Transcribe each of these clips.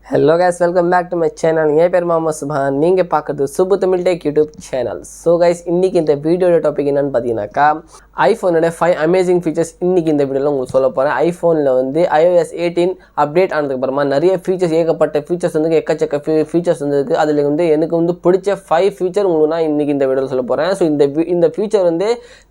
Hello guys, welcome back to my channel. என் பேர் முகமது சுபான். நீங்கள் பார்க்குறது Subu Tamil tech YouTube channel. So guys, இன்றைக்கி இந்த வீடியோட டாபிக் என்னென்னு பார்த்தீங்கன்னாக்கா ஐஃபோனோட 5 அமேசிங் ஃபீச்சர்ஸ் இன்றைக்கி இந்த வீடியோவில் உங்களுக்கு சொல்ல போகிறேன். ஐஃபோனில் வந்து iOS 18 அப்டேட் ஆனதுக்கப்புறமா நிறைய ஃபீச்சர்ஸ், ஏகப்பட்ட ஃபீச்சர்ஸ் வந்து எக்கச்சக்க ஃபீச்சர்ஸ் வந்துருக்கு. அதில் வந்து எனக்கு வந்து பிடிச்ச 5 ஃபீச்சர் உங்களுக்கு நான் இன்றைக்கி இந்த வீடியோவில் சொல்ல போகிறேன். ஸோ இந்த ஃபீச்சர் வந்து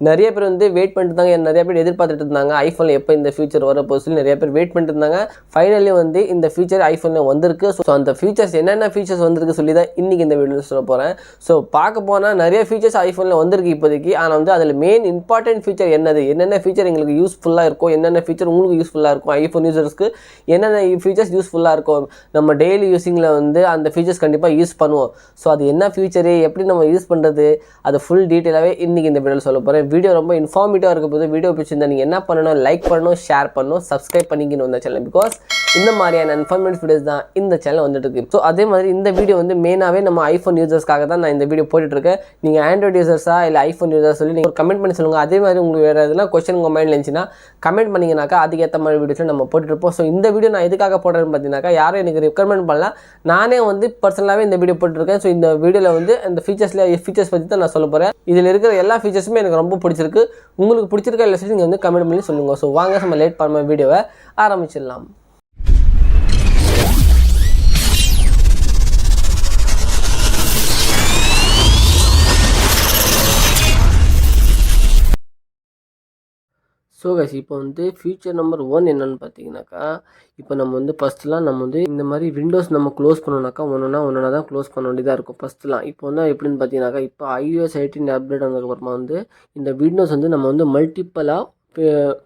நிறைய பேர் வந்து வெயிட் பண்ணிட்டு இருந்தாங்க, நிறைய பேர் எதிர்பார்த்துட்டு இருந்தாங்க ஐஃபோனில் எப்போ இந்த ஃபீச்சர் வரப்போ சொல்லி நிறைய பேர் வெயிட் பண்ணிட்டு இருந்தாங்க. ஃபைனலி வந்து இந்த ஃபீச்சர் ஐஃபோனில் வந்திருக்கு. ஸோ அந்த ஃபீச்சர்ஸ் என்னென்ன ஃபீச்சர்ஸ் வந்திருக்கு சொல்லி தான் இன்றைக்கி இந்த வீடியோவில் சொல்ல போகிறேன். ஸோ பார்க்க போனால் நிறைய ஃபீச்சர்ஸ் ஐஃபோனில் வந்திருக்கு இப்போதைக்கு. ஆனால் வந்து அதில் மெயின் இம்பார்ட்டன்ட் ஃபீச்சர் என்னென்ன ஃபீச்சர் எங்களுக்கு யூஸ்ஃபுல்லாக இருக்கும், என்னென்ன ஃபீச்சர் உங்களுக்கு யூஸ்ஃபுல்லாக இருக்கும், ஐஃபோன் யூசர்ஸ்க்கு என்னென்ன ஃபீச்சர்ஸ் யூஸ்ஃபுல்லாக இருக்கும், நம்ம டெய்லி யூஸிங்கில் வந்து அந்த ஃபீச்சர்ஸ் கண்டிப்பாக யூஸ் பண்ணுவோம். ஸோ அது என்ன ஃபீச்சரு, எப்படி நம்ம யூஸ் பண்ணுறது, அது ஃபுல் டீட்டெயிலாகவே இன்றைக்கி இந்த வீடியோவில் சொல்ல போகிறேன். வீடியோ ரொம்ப இன்ஃபார்மேட்டிவாக இருக்க போது வீடியோ பிடிச்சிருந்தா நீங்கள் என்ன பண்ணணும், லைக் பண்ணணும், ஷேர் பண்ணணும், சப்ஸ்கிரைப் பண்ணிக்கணும் இந்த சேனல். பிகாஸ் இந்த மாதிரியான இன்ஃபார்மேட்டிவ் வீடியோஸ் தான் இந்த சேனல் வந்துட்டு இருக்கு. ஸோ அதே மாதிரி இந்த வீடியோ வந்து மெயினாகவே நம்ம ஐஃபோன் யூசர்ஸ்க்காக தான் நான் இந்த வீடியோ போட்டுட்ருக்கேன். நீங்கள் ஆண்ட்ராய்டு யூசர்ஸா இல்லை ஐஃபோன் யூசர்ஸ் சொல்லி நீங்கள் கமெண்ட் பண்ணி சொல்லுங்கள். அதே மாதிரி உங்களுக்கு வேறு எதுனா கொஸ்டின் உங்கள் மைண்டில் இருந்துச்சுன்னா கமெண்ட் பண்ணிங்கனாக்கா அதுக்கேற்ற மாதிரி வீடியோஸில் நம்ம போட்டுருப்போம். ஸோ இந்த வீடியோ நான் எதுக்காக போடுறேன்னு பார்த்தீங்கன்னாக்கா, யாரும் எனக்கு ரெக்கமெண்ட் பண்ணலாம், நானே வந்து பர்சனலாகவே இந்த வீடியோ போட்டுருக்கேன். ஸோ இந்த வீடியோவில் வந்து அந்த ஃபீச்சர்ஸ் பற்றி தான் நான் சொல்ல போகிறேன். இதில் இருக்கிற எல்லா ஃபீச்சர்ஸுமே எனக்கு ரொம்ப பிடிச்சிருக்கு. உங்களுக்கு பிடிச்சிருக்கா இல்லை சொல்லி நீங்கள் வந்து கமெண்ட் பண்ணி சொல்லுங்கள். ஸோ வாங்க நம்ம லேட் பண்ண வீடியோவை ஆரம்பிச்சிடலாம். ஸோ கைஸ், இப்போ வந்து ஃபீச்சர் நம்பர் 1 என்னென்னு பார்த்தீங்கன்னாக்கா, இப்போ நம்ம வந்து ஃபஸ்ட்டுலாம் நம்ம வந்து இந்த மாதிரி விண்டோஸ் நம்ம க்ளோஸ் பண்ணோம்னாக்கா ஒன்றா தான் க்ளோஸ் பண்ண வேண்டியதாக இருக்கும் ஃபஸ்ட்டுலாம். இப்போ வந்து எப்படின்னு பார்த்தீங்கன்னாக்கா, இப்போ iOS 18 அப்டேட் ஆனதுக்கப்புறமா வந்து இந்த விண்டோஸ் வந்து நம்ம வந்து மல்டிப்பலாக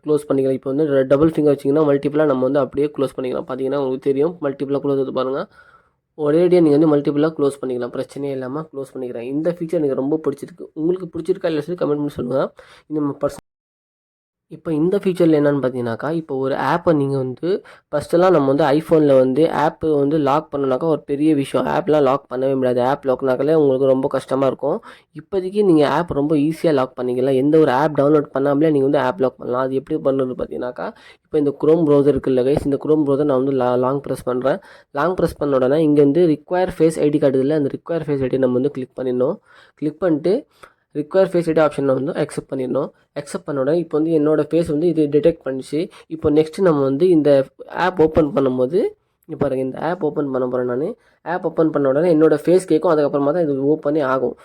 க்ளோஸ் பண்ணிக்கலாம். இப்போ வந்து டபுள் ஃபிங்கர் வச்சிங்கன்னா மல்டிப்பலாக நம்ம வந்து அப்படியே க்ளோஸ் பண்ணிக்கலாம். பார்த்தீங்கன்னா உங்களுக்கு தெரியும், மல்டிப்பலாக க்ளோஸ் ஆகுது பாருங்கள். ஒரேடியாக நீங்கள் வந்து மல்டிப்பலாக க்ளோஸ் பண்ணிக்கலாம், பிரச்சனையே இல்லாமல் க்ளோஸ் பண்ணிக்கிறேன். இந்த ஃபீச்சர் எனக்கு ரொம்ப பிடிச்சிருக்கு. உங்களுக்கு பிடிச்சிருக்கா இல்லை சொல்லி கமெண்ட் பண்ணி சொல்லுங்கள். இந்த இப்போ இந்த ஃபீச்சரில் என்னென்னு பார்த்தீங்கன்னாக்கா, இப்போ ஒரு ஆப்பை நீங்கள் வந்து ஃபஸ்ட்டெல்லாம் நம்ம வந்து ஐஃபோனில் வந்து ஆப்பு வந்து லாக் பண்ணோன்னாக்கா ஒரு பெரிய விஷயம். ஆப்லாம் லாக் பண்ணவே முடியாது. ஆப் லாக்னாக்காலே உங்களுக்கு ரொம்ப கஷ்டமாக இருக்கும். இப்போதைக்கு நீங்கள் ஆப் ரொம்ப ஈஸியாக லாக் பண்ணிக்கலாம். எந்த ஒரு ஆப் டவுன்லோட் பண்ணாமலே நீங்கள் வந்து ஆப் லாக் பண்ணலாம். அது எப்படி பண்ணுறது பார்த்தீங்கன்னாக்கா, இப்போ இந்த குரோம் ப்ரௌசர் இருக்குல்ல கைஸ், இந்த குரோம் ப்ரௌசர் நான் வந்து லாங் ப்ரெஸ் பண்ணுறேன். லாங் ப்ரெஸ் பண்ண உடனே இங்கே வந்து ரிக்வயர் ஃபேஸ் ஐடி கார்டு, அந்த ரிக்வயர் ஃபேஸ் ஐடி நம்ம வந்து கிளிக் பண்ணிடணும். கிளிக் பண்ணிட்டு ரிக்வயர் ஃபேஸ் ஐடி ஆப்ஷனை வந்து அக்செப்ட் பண்ணிடணும். அக்செப்ட் பண்ண உடனே இப்போ வந்து என்னோடய ஃபேஸ் வந்து இது டிடெக்ட் பண்ணிச்சு. இப்போ நெக்ஸ்ட்டு நம்ம வந்து இந்த ஆப் ஓப்பன் பண்ணும்போது இப்போ பாருங்கள், இந்த ஆப் ஓப்பன் பண்ண போகிறேன் நான். ஆப் ஓப்பன் பண்ண உடனே என்னோடய ஃபேஸ் கேட்கும், அதுக்கப்புறமா தான் இது ஓப்பனே ஆகும்.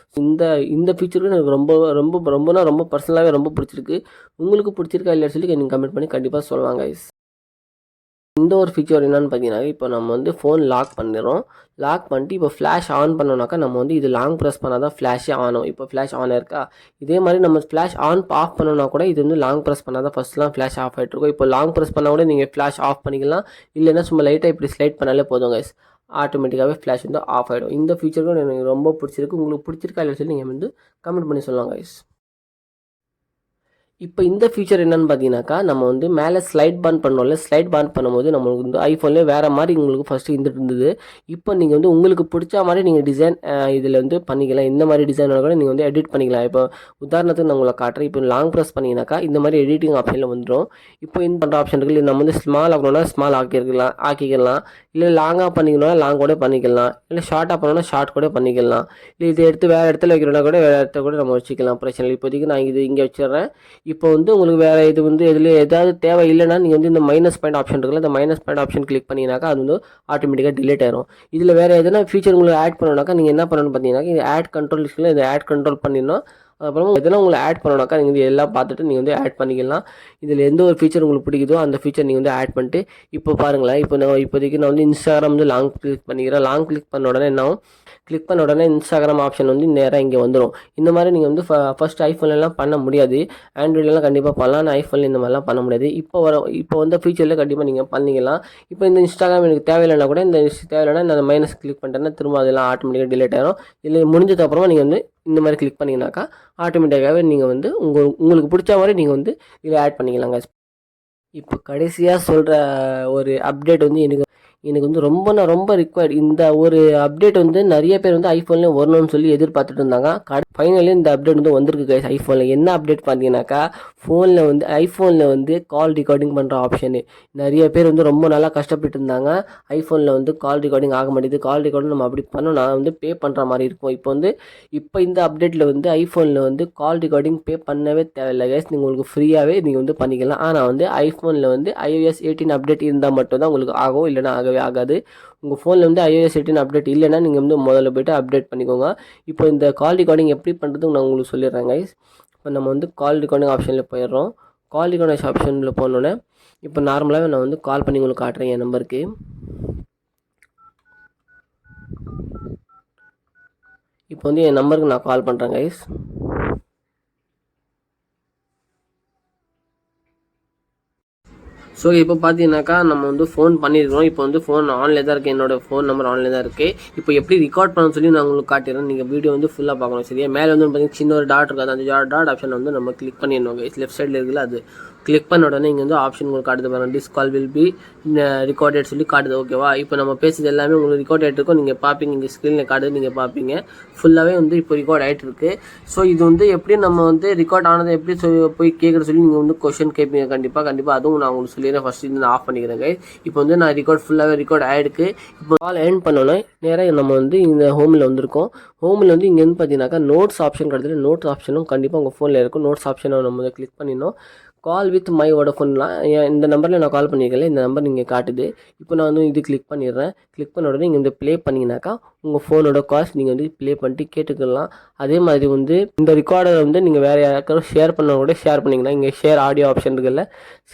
இந்த ஃபீச்சருக்கு எனக்கு ரொம்ப பர்சனலாகவே ரொம்ப பிடிச்சிருக்கு. உங்களுக்கு பிடிச்சிருக்கா இல்லையா சொல்லி நீங்கள் கமெண்ட் பண்ணி கண்டிப்பாக சொல்லுவாங்க கைஸ். இந்த ஒரு ஃபீச்சர் என்னென்னு பார்த்தீங்கன்னா, இப்போ நம்ம வந்து ஃபோன் லாக் பண்ணிடுறோம். லாக் பண்ணிட்டு இப்போ ஃப்ளாஷ் ஆன் பண்ணோம்னாக்கா நம்ம வந்து இது லாங் ப்ரெஸ் பண்ணால் தான் ஃப்ளாஷே ஆனும். இப்போ ஃப்ளாஷ் ஆன் இருக்கா, இதே மாதிரி நம்ம ஃப்ளாஷ் ஆஃப் பண்ணோன்னா கூட இது வந்து லாங் ப்ரெஸ் பண்ணால் தான் ஃபஸ்ட்லாம் ஃப்ளாஷ் ஆஃப் ஆகிட்ருக்கும். இப்போ லாங் ப்ரெஸ் பண்ணால் கூட நீங்கள் ஃப்ளாஷ் ஆஃப் பண்ணிக்கலாம். இல்லைன்னா சும்மா லைட்டாக இப்படி ஸ்லைட் பண்ணாலே போதும் கைஸ், ஆட்டோமேட்டிக்காகவே ஃப்ளாஷ் வந்து ஆஃப் ஆகிடும். இந்த ஃபீச்சருக்கும் எனக்கு ரொம்ப பிடிச்சிருக்கு. உங்களுக்கு பிடிச்சிருக்கா இல்லை சொல்லி நீங்கள் வந்து கமெண்ட் பண்ணி சொல்லுவாங்க கைஸ். இப்போ இந்த ஃபீச்சர் என்னென்னு பார்த்தீங்கன்னாக்கா, நம்ம வந்து மேலே ஸ்லைட் பான் பண்ணோம்ல, ஸ்லைட் பான் பண்ணும்போது நம்மளுக்கு வந்து ஐஃபோன்லேயே வேறு மாதிரி உங்களுக்கு ஃபஸ்ட்டு இருந்தது. இப்போ நீங்கள் வந்து உங்களுக்கு பிடிச்ச மாதிரி நீங்கள் டிசைன் இதில் வந்து பண்ணிக்கலாம். இந்த மாதிரி டிசைன் கூட நீங்கள் வந்து எடிட் பண்ணிக்கலாம். இப்போ உதாரணத்துக்கு நான் உங்களை காட்டுறேன். இப்போ லாங் ப்ரெஸ் பண்ணிங்கனாக்கா இந்த மாதிரி எடிட்டிங் ஆப்ஷனில் வந்துடும். இப்போ இந்த பண்ணுற ஆப்ஷன் இருக்குது. நம்ம வந்து ஸ்மால் ஆகணும்னா ஸ்மால் ஆக்கிக்கலாம். இல்லை லாங்காக பண்ணிக்கணும்னா லாங் கூட பண்ணிக்கலாம். இல்லை ஷார்ட்டாக பண்ணணும்னா ஷார்ட் கூட பண்ணிக்கலாம். இல்லை இதை எடுத்து வேறு இடத்துல வைக்கிறோன்னா கூட வேறு இடத்துல கூட நம்ம வச்சுக்கலாம், பிரச்சனை இல்லை. இப்போதைக்கு நான் இது இங்கே வச்சிடுறேன். இப்போ வந்து உங்களுக்கு வேறு இது வந்து இதில் ஏதாவது தேவை இல்லைன்னா நீங்கள் வந்து இந்த மைனஸ் பாயிண்ட் ஆப்ஷன் இருக்குல்ல, இந்த மைனஸ் பாயிண்ட் ஆப்ஷன் கிளிக் பண்ணிங்கனாக்கா அது வந்து ஆட்டோமேட்டிக்காக டிலீட் ஆயிரும். இதில் வேறு எதனா ஃபீச்சர் உங்களுக்கு ஆட் பண்ணணும்னாக்கா நீங்கள் என்ன பண்ணணும்னு பார்த்தீங்கன்னா, இது ஆட் கண்ட்ரோல் லிஸ்ட்டில் இதை ஆட் கண்ட்ரோல் பண்ணிடணும். அப்புறம் இதெல்லாம் உங்களை ஆட் பண்ணணும்னாக்கா நீங்கள் வந்து எல்லாம் பார்த்துட்டு நீங்கள் வந்து ஆட் பண்ணிக்கலாம். இதில் எந்த ஒரு ஃபீச்சர் உங்களுக்கு பிடிக்குதோ அந்த ஃபீச்சர் நீங்கள் வந்து ஆட் பண்ணிட்டு இப்போ பாருங்களேன். இப்போதைக்கு நான் வந்து இன்ஸ்டாகிராம் வந்து லாங் கிளிக் பண்ணிக்கிறேன். லாங் கிளிக் பண்ண உடனே என்ன கிளிக் பண்ண உடனே இன்ஸ்டாகிராம் ஆப்ஷன் வந்து நேராக இங்கே வந்துடும். இந்த மாதிரி நீங்கள் வந்து ஃபஸ்ட் ஐஃபோன்லாம் பண்ண முடியாது, ஆண்ட்ராய்ட்லாம் கண்டிப்பாக பண்ணலாம். ஆனால் ஐஃபோனில் இந்த மாதிரிலாம் பண்ண முடியாது. இப்போ வந்த ஃபீச்சரில் கண்டிப்பாக நீங்கள் பண்ணிக்கலாம். இப்போ இந்த இன்ஸ்டாகிராம் எனக்கு தேவையில்லைன்னா கூட தேவையில்லைன்னா நான் மைனஸ் கிளிக் பண்ணிட்டேன்னா திரும்ப அதெல்லாம் ஆட்டோமேட்டிக்காக டிலீட் ஆகிடும். இல்லை முடிஞ்சதுக்கப்புறமா நீங்கள் வந்து இந்த மாதிரி கிளிக் பண்ணிங்கனாக்கா ஆட்டோமேட்டிக்காகவே நீங்கள் வந்து உங்களுக்கு பிடிச்ச மாதிரி நீங்கள் வந்து இதை ஆட் பண்ணிக்கலாங்க. இப்போ கடைசியாக சொல்கிற ஒரு அப்டேட் வந்து எனக்கு வந்து ரொம்ப ரிக்வயர்ட் இந்த ஒரு அப்டேட் வந்து நிறைய பேர் வந்து ஐஃபோன்லேயே வரணும்னு சொல்லி எதிர்பார்த்துட்டு இருந்தாங்க. ஃபைனலி இந்த அப்டேட் வந்து வந்திருக்கு கைஸ் ஐஃபோனில். என்ன அப்டேட் பார்த்தீங்கன்னாக்கா ஐஃபோனில் வந்து கால் ரெக்கார்டிங் பண்ணுற ஆப்ஷனு. நிறைய பேர் வந்து ரொம்ப நல்லா கஷ்டப்பட்டு இருந்தாங்க. ஐஃபோனில் வந்து கால் ரெக்கார்டிங் ஆக மாட்டேது, கால் ரெக்கார்டிங் நம்ம அப்படி பண்ணோம்னா வந்து பே பண்ணுற மாதிரி இருக்கும். இப்போ இந்த அப்டேட்டில் வந்து ஐஃபோனில் வந்து கால் ரெக்கார்டிங் பே பண்ணவே தேவையில்லை கைஸ். உங்களுக்கு ஃப்ரீயாகவே நீங்கள் வந்து பண்ணிக்கலாம். ஆனால் வந்து ஐஃபோனில் வந்து iOS 18 அப்டேட் இருந்தால் மட்டும்தான் உங்களுக்கு ஆகும், இல்லைனா ஆகவே ஆகாது. உங்கள் ஃபோனில் வந்து iOS 18 அப்டேட் இல்லைன்னா நீங்கள் வந்து முதல்ல போய்ட்டு அப்டேட் பண்ணிக்கோங்க. இப்போ இந்த கால் ரெக்கார்டிங் எப்படி பண்ணுறதுன்னு நான் உங்களுக்கு சொல்லிடுறேன் கைஸ். இப்போ நம்ம வந்து கால் ரெக்கார்டிங் ஆப்ஷனில் போயிடுறோம். கால் ரெக்கார்டிங் ஆப்ஷனில் போனோன்னே இப்போ நார்மலாகவே நான் வந்து கால் பண்ணி உங்களுக்கு காட்டுறேன் என் நம்பருக்கு. இப்போ வந்து என் நம்பருக்கு நான் கால் பண்ணுறேன் கைஸ். ஸோ இப்போ பார்த்தீங்கன்னாக்கா நம்ம வந்து ஃபோன் பண்ணியிருக்கிறோம். இப்போ வந்து ஃபோன் ஆன்லேயே தான் இருக்குது, என்னோடய ஃபோன் நம்பர் ஆன்லேயே தான் இருக்குது. இப்போ எப்படி ரெக்கார்ட் பண்ணணும்னு சொல்லி நான் உங்களுக்கு காட்டிடுறேன். நீங்கள் வீடியோ வந்து ஃபுல்லாக பார்க்கணும் சரியா. மேலே வந்து பார்த்தீங்கன்னா சின்ன ஒரு டாட் இருக்காது, அந்த டாட் ஆப்ஷன் வந்து நம்ம கிளிக் பண்ணிடணும் கைஸ். லெஃப்ட் சைடில் இருக்குல்ல, அது கிளிக் பண்ண உடனே இங்கே வந்து ஆப்ஷன் உங்களுக்கு காட்டுது பாருங்கள், டிஸ் கால் வில் பி ரெக்கார்டட் சொல்லி காட்டுது. ஓகேவா, இப்போ நம்ம பேசுறது எல்லாமே உங்களுக்கு ரெக்கார்ட் ஆகிட்டு இருக்கும். நீங்கள் பார்ப்பீங்க, இங்கே ஸ்க்ரீனில் காட்டுது, நீங்கள் பார்ப்பீங்க. ஃபுல்லாகவே வந்து இப்போ ரெக்கார்ட் ஆகிட்டு இருக்கு. ஸோ இது வந்து எப்படி நம்ம வந்து ரெக்கார்ட் ஆனதை எப்படி போய் கேட்குற சொல்லி நீங்கள் வந்து கொஸ்டின் கேட்பீங்க. கண்டிப்பாக அதுவும் நான் உங்களுக்கு சொல்லிடுறேன். ஃபஸ்ட்டு இது நான் ஆஃப் பண்ணிக்கிறேன் கைஸ். இப்போ வந்து நான் ஃபுல்லாகவே ரெக்கார்ட் ஆகிருக்கு. இப்போ கால் எண்ட் பண்ணோன்னே நேராக நம்ம வந்து இந்த ஹோமில் வந்திருக்கோம். ஹோமில் வந்து இங்கே வந்து பார்த்தீங்கன்னாக்கா நோட்ஸ் ஆப்ஷன் கிடையாது. நோட்ஸ் ஆப்ஷனும் கண்டிப்பாக உங்கள் ஃபோனில் இருக்கும். நோட்ஸ் ஆப்ஷனை நம்ம வந்து கிளிக் பண்ணிடணும். கால் வித் மை வோடஃபோன்லாம் இந்த நம்பரில் நான் கால் பண்ணியிருக்கேன், இந்த நம்பர் நீங்கள் காட்டுது. இப்போ நான் வந்து இது கிளிக் பண்ணிடுறேன். கிளிக் பண்ண உடனே இங்கே வந்து ப்ளே பண்ணிங்கனாக்கா உங்கள் ஃபோனோட கால்ஸ் நீங்கள் வந்து ப்ளே பண்ணிட்டு கேட்டுக்கலாம். அதே மாதிரி வந்து இந்த ரெக்கார்டரை வந்து நீங்கள் வேறு யாருக்காரும் ஷேர் பண்ண கூட ஷேர் பண்ணிக்கலாம். இங்கே ஷேர் ஆடியோ ஆப்ஷன் இருக்குல்ல,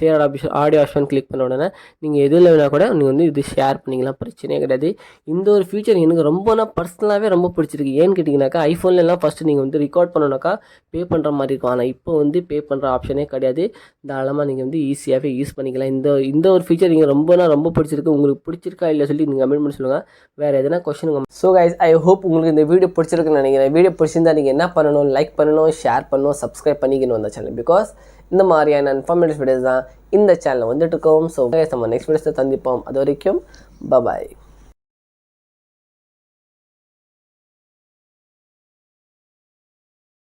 ஷேர் ஆடியோ ஆப்ஷன் கிளிக் பண்ண உடனே நீங்கள் எதில் வேணால் கூட நீங்கள் வந்து இது ஷேர் பண்ணிக்கலாம், பிரச்சனையே கிடையாது. இந்த ஒரு ஃபீச்சர் எனக்கு பர்சனலாகவே ரொம்ப பிடிச்சிருக்கு. ஏன்னு கேட்டிங்கனாக்கா ஐஃபோன்லாம் ஃபஸ்ட்டு நீங்கள் வந்து ரெக்கார்ட் பண்ணணுனாக்கா பே பண்ணுற மாதிரி இருக்கும். ஆனால் இப்போ வந்து பே பண்ணுற ஆப்ஷனே கிடையாது. தாராளமாக நீங்கள் வந்து ஈஸியாகவே யூஸ் பண்ணிக்கலாம். இந்த ஒரு ஃபீச்சர் நீங்கள் ரொம்ப பிடிச்சிருக்கு. உங்களுக்கு பிடிச்சிருக்கா இல்லை சொல்லி நீங்கள் கமெண்ட் பண்ணி சொல்லுங்கள். வேறு எதனா question. So guys, I hope உங்களுக்கு இந்த வீடியோ பிடிச்சிருக்குன்னு நினைக்கிறேன். வீடியோ பிடிச்சிருந்தா நீங்கள் என்ன பண்ணணும், லைக் பண்ணணும், ஷேர் பண்ணணும், சப்ஸ்கிரைப் பண்ணிக்கணும் அந்த சேனல். பிகாஸ் இந்த மாதிரியான இன்ஃபர்மேட்டிவ் வீடியோஸ் தான் இந்த சேனலில் வந்துட்டு இருக்கோம். ஸோ நம்ம நெக்ஸ்ட் வீடியோஸை சந்திப்போம். அது வரைக்கும் பாய்.